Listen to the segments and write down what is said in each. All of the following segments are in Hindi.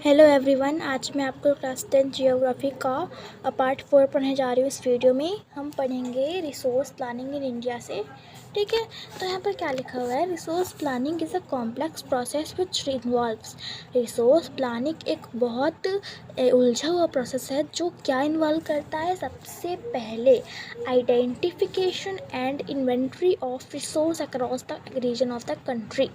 हेलो एवरीवन, आज मैं आपको क्लास 10 जियोग्राफी का पार्ट 4 पढ़ने जा रही हूँ। इस वीडियो में हम पढ़ेंगे रिसोर्स प्लानिंग इन इंडिया से। ठीक है, तो यहाँ पर क्या लिखा हुआ है? Resource planning is a complex process which involves. Resource planning एक बहुत उलझा हुआ प्रोसेस है जो क्या इन्वॉल्व करता है? सबसे पहले identification and inventory of resource across the region of the country.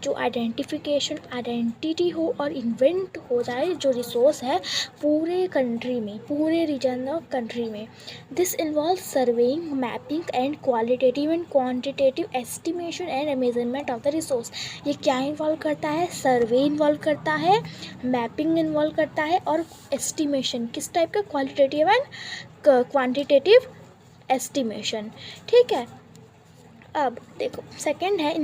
जो आइडेंटिफिकेशन आइडेंटिटी हो और इन्वेंट हो जाए जो रिसोर्स है पूरे कंट्री में, पूरे रीजन ऑफ कंट्री में। This involve surveying, mapping and qualitative and quantitative estimation and measurement of the resource. ये क्या इन्वॉल्व करता है? सर्वे इन्वॉल्व करता है, मैपिंग इन्वॉल्व करता है और एस्टिमेशन। किस टाइप का? Qualitative and quantitative estimation. ठीक है, अब देखो सेकंड है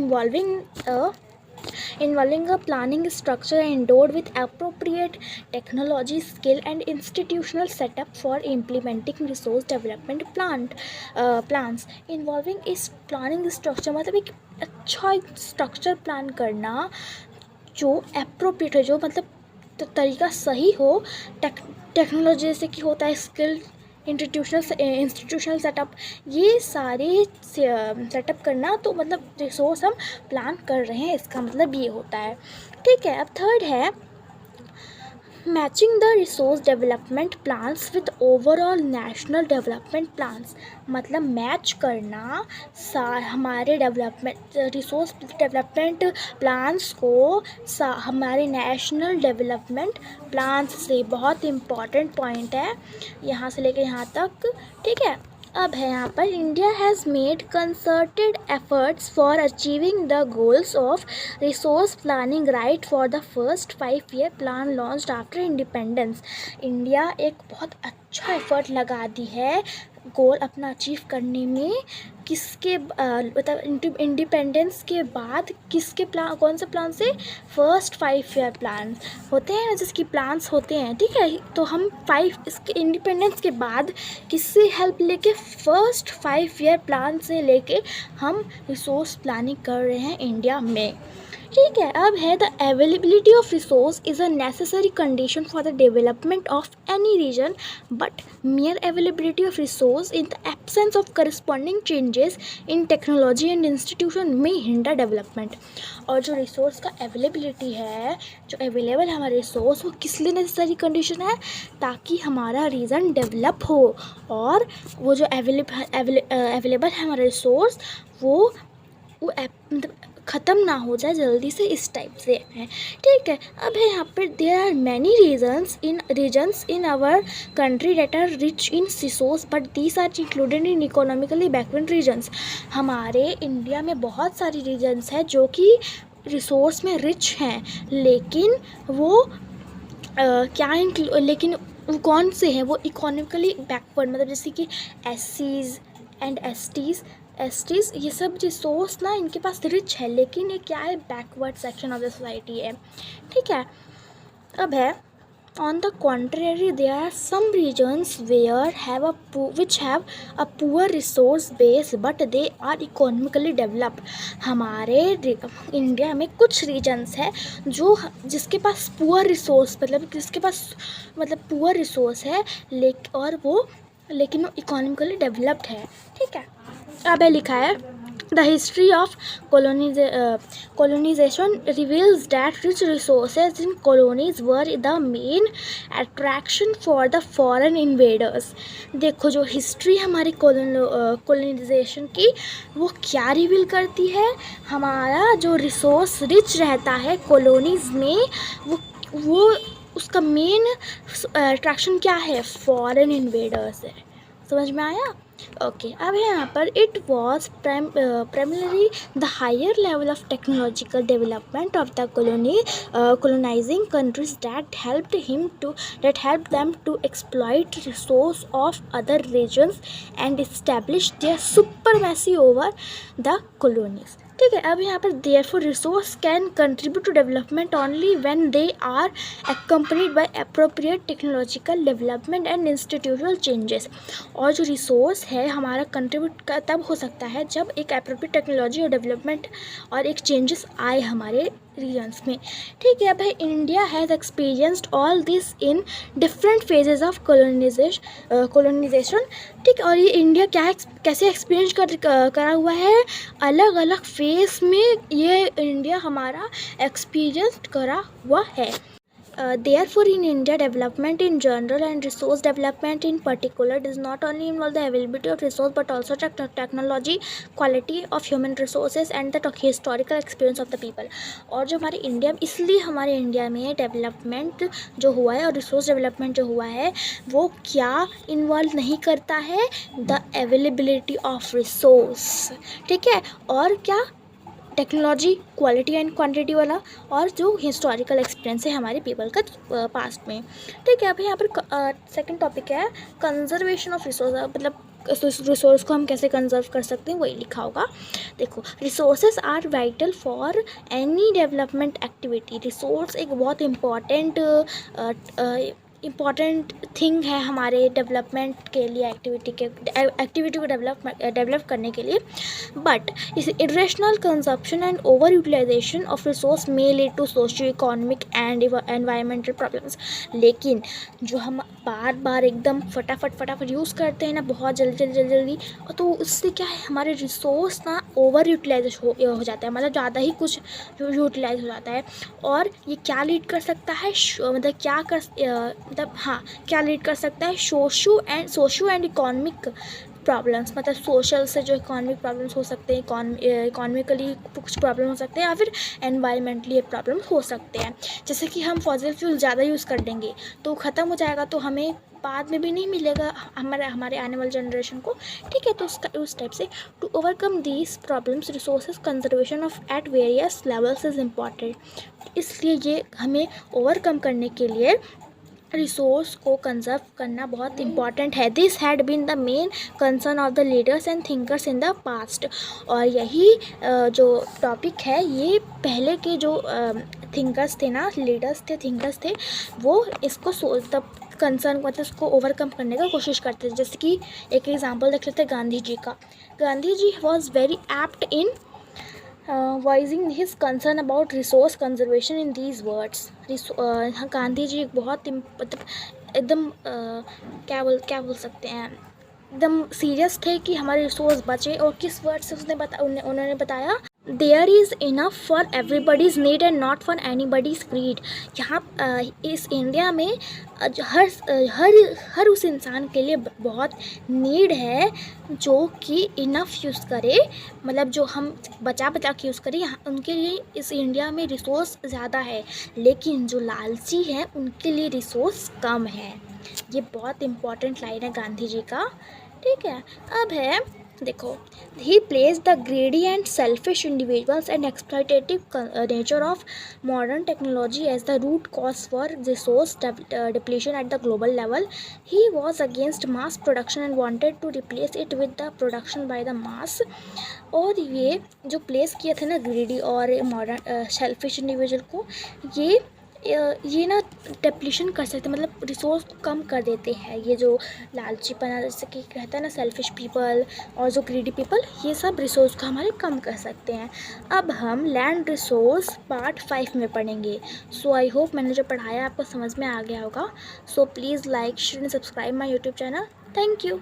involving a planning structure endowed with appropriate technology, skill and institutional setup for implementing resource development plans। involving इस planning structure मतलब एक अच्छा स्ट्रक्चर प्लान करना जो appropriate है, जो मतलब तरीका सही हो। टेक्नोलॉजी जैसे कि होता है स्किल, इंस्टीट्यूशनल सेटअप, ये सारे सेटअप करना, तो मतलब रिसोर्स हम प्लान कर रहे हैं, इसका मतलब ये होता है। ठीक है, अब थर्ड है matching the resource development plans with overall national development plans. मतलब मैच करना हमारे रिसोर्स डेवलपमेंट प्लान्स को हमारे नेशनल डेवलपमेंट प्लान्स से। बहुत इम्पॉर्टेंट पॉइंट है यहाँ से लेकर यहाँ तक। ठीक है, अब है यहाँ पर India has made concerted efforts for achieving the goals of resource planning right for the first 5-year plan launched after independence. India एक बहुत अच्छा एफर्ट लगा दी है गोल अपना अचीव करने में। किसके मतलब इंडिपेंडेंस के बाद किसके प्लान, कौन से प्लान से? फर्स्ट 5-year प्लान होते हैं जिसकी प्लान्स होते हैं। ठीक है, तो हम इसके इंडिपेंडेंस के बाद किससे हेल्प लेके? फर्स्ट 5-year प्लान से लेके हम रिसोर्स प्लानिंग कर रहे हैं इंडिया में। ठीक है, अब है the availability of resource is a necessary condition for the development of any region, but mere availability of resource in the absence of corresponding changes in technology and institution may hinder development। और जो रिसोर्स का अवेलेबिलिटी है, जो अवेलेबल है हमारा रिसोर्स, वो किस लिए नेसेसरी कंडीशन है? ताकि हमारा रीजन डेवलप हो, और वो जो अवेलेबल है हमारा रिसोर्स वो मतलब ख़त्म ना हो जाए जल्दी से, इस टाइप से है। ठीक है, अब है यहाँ पर there are many regions in our country that are rich in resource but these are included in economically backward regions. हमारे इंडिया में बहुत सारी रीजन्स हैं जो कि रिसोर्स में रिच हैं, लेकिन वो लेकिन वो कौन से हैं? वो इकोनॉमिकली बैकवर्ड, मतलब जैसे कि SCs एंड STs, ये सब रिसोर्स ना इनके पास रिच है, लेकिन ये क्या है? Backward section of the society है। ठीक है, अब है on the contrary there are some regions which have a poor resource base but they are economically developed. हमारे इंडिया में कुछ रीजन्स है जिसके पास पुअर रिसोर्स, मतलब जिसके पास मतलब पुअर रिसोर्स है लेकिन वो इकोनॉमिकली डेवलप्ड है। ठीक है, अब लिखा है the history of colonization reveals that rich resources in colonies were the main attraction for the foreign invaders। देखो जो हिस्ट्री हमारी colonization की, वो क्या रिवील करती है? हमारा जो रिसोर्स रिच रहता है कॉलोनीज़ में, वो उसका मेन अट्रैक्शन क्या है? फॉरेन इन्वेडर्स है। समझ में आया? ओके, अब यहाँ पर it was primarily the higher level of technological development of the colonizing countries that helped them to exploit resource of other regions and establish their supremacy over the colonies। ठीक है, अब यहाँ पर therefore resource can contribute to development only when they are accompanied by appropriate technological development and institutional changes। और जो रिसोर्स है हमारा कंट्रीब्यूट तब हो सकता है जब एक एप्रोप्रिएट टेक्नोलॉजी और डेवलपमेंट और एक चेंजेस आए हमारे रीजन्स में। ठीक है भाई, India has experienced all this in different phases of colonisation. ठीक है, और ये इंडिया कैसे एक्सपीरियंस करा हुआ है, अलग अलग फेज में ये इंडिया हमारा एक्सपीरियंस करा हुआ है। Therefore, in India, development in general and resource development in particular does not only involve the availability of resource but also technology, quality of human resources and the historical experience of the people. और जो हमारे इंडिया, इसलिए हमारे इंडिया में डेवलपमेंट जो हुआ है और रिसोर्स डेवलपमेंट जो हुआ है वो क्या इन्वॉल्व नहीं करता है, द अवेलेबिलिटी ऑफ रिसोर्स। ठीक है, और क्या, टेक्नोलॉजी, क्वालिटी एंड क्वांटिटी वाला, और जो हिस्टोरिकल एक्सपीरियंस है हमारे पीपल का पास्ट में। ठीक है, अभी यहाँ पर सेकंड टॉपिक है कंजर्वेशन ऑफ रिसोर्स, मतलब रिसोर्स को हम कैसे कंजर्व कर सकते हैं वही लिखा होगा। देखो, resources are vital for any development activity. Resource एक बहुत इम्पॉर्टेंट थिंग है हमारे डेवलपमेंट के लिए, एक्टिविटी को डेवलप करने के लिए। But is irrational consumption and over utilisation of resource may lead to socio economic and environmental problems. लेकिन जो हम बार बार एकदम फटाफट यूज़ करते हैं ना, बहुत जल्दी, तो उससे क्या है, हमारे रिसोर्स ना ओवर यूटिलाइज हो जाता है, मतलब ज़्यादा ही कुछ यूटिलाइज हो जाता है। और ये क्या लीड कर सकता है, क्या लीड कर सकता है, सोशो एंड इकोनॉमिक प्रॉब्लम्स, मतलब सोशल से जो इकोनॉमिक प्रॉब्लम्स हो सकते हैं, इकोनॉमिकली कुछ प्रॉब्लम हो सकते हैं, या फिर एनवायरमेंटली प्रॉब्लम्स हो सकते हैं। जैसे कि हम फॉसिल फ्यूल ज़्यादा यूज़ कर देंगे तो ख़त्म हो जाएगा, तो हमें बाद में भी नहीं मिलेगा हमारे आने वाले जनरेशन को। ठीक है, तो उस टाइप से to overcome these problems resources conservation of at various levels is important. इसलिए ये हमें ओवरकम करने के लिए रिसोर्स को कंजर्व करना बहुत इम्पॉर्टेंट है। This had been the main concern of the leaders and thinkers in the past. और यही जो टॉपिक है, ये पहले के जो थिंकर्स थे ना, थिंकर्स थे, वो इसको कंसर्न, मतलब इसको ओवरकम करने का कोशिश करते थे। जैसे कि एक एग्जांपल देख लेते हैं गांधी जी का। Gandhi ji was very apt in voicing his concern about resource conservation in these words। Gandhi ji बहुत मतलब एकदम क्या बोल सकते हैं, एकदम सीरियस थे कि हमारे रिसोर्स बचे। और किस वर्ड से उन्होंने बताया, there is enough for everybody's need and not for anybody's greed. यहाँ इस इंडिया में हर उस इंसान के लिए बहुत नीड है जो कि इनफ यूज़ करे, मतलब जो हम बचा के यूज़ करें। यहाँ उनके लिए इस इंडिया में रिसोर्स ज़्यादा है, लेकिन जो लालची हैं उनके लिए रिसोर्स कम है। ये बहुत इम्पॉर्टेंट लाइन है गांधी जी का। ठीक है, अब है, देखो, he placed the greedy and selfish individuals and exploitative nature of modern technology as the root cause for resource depletion at the global level। He was against mass production and wanted to replace it with the production by the mass। और ये जो प्लेस किए थे ना ग्रीडी और मॉडर्न सेल्फिश इंडिविजुअल को, ये ना डिप्लीशन कर सकते, मतलब रिसोर्स को कम कर देते हैं। ये जो लालचीपना, जैसे कि कहता है ना, सेल्फिश पीपल और जो ग्रीडी पीपल, ये सब रिसोर्स को हमारे कम कर सकते हैं। अब हम लैंड रिसोर्स पार्ट 5 में पढ़ेंगे। सो आई होप मैंने जो पढ़ाया आपको समझ में आ गया होगा। So please like, share and subscribe my YouTube channel. Thank you.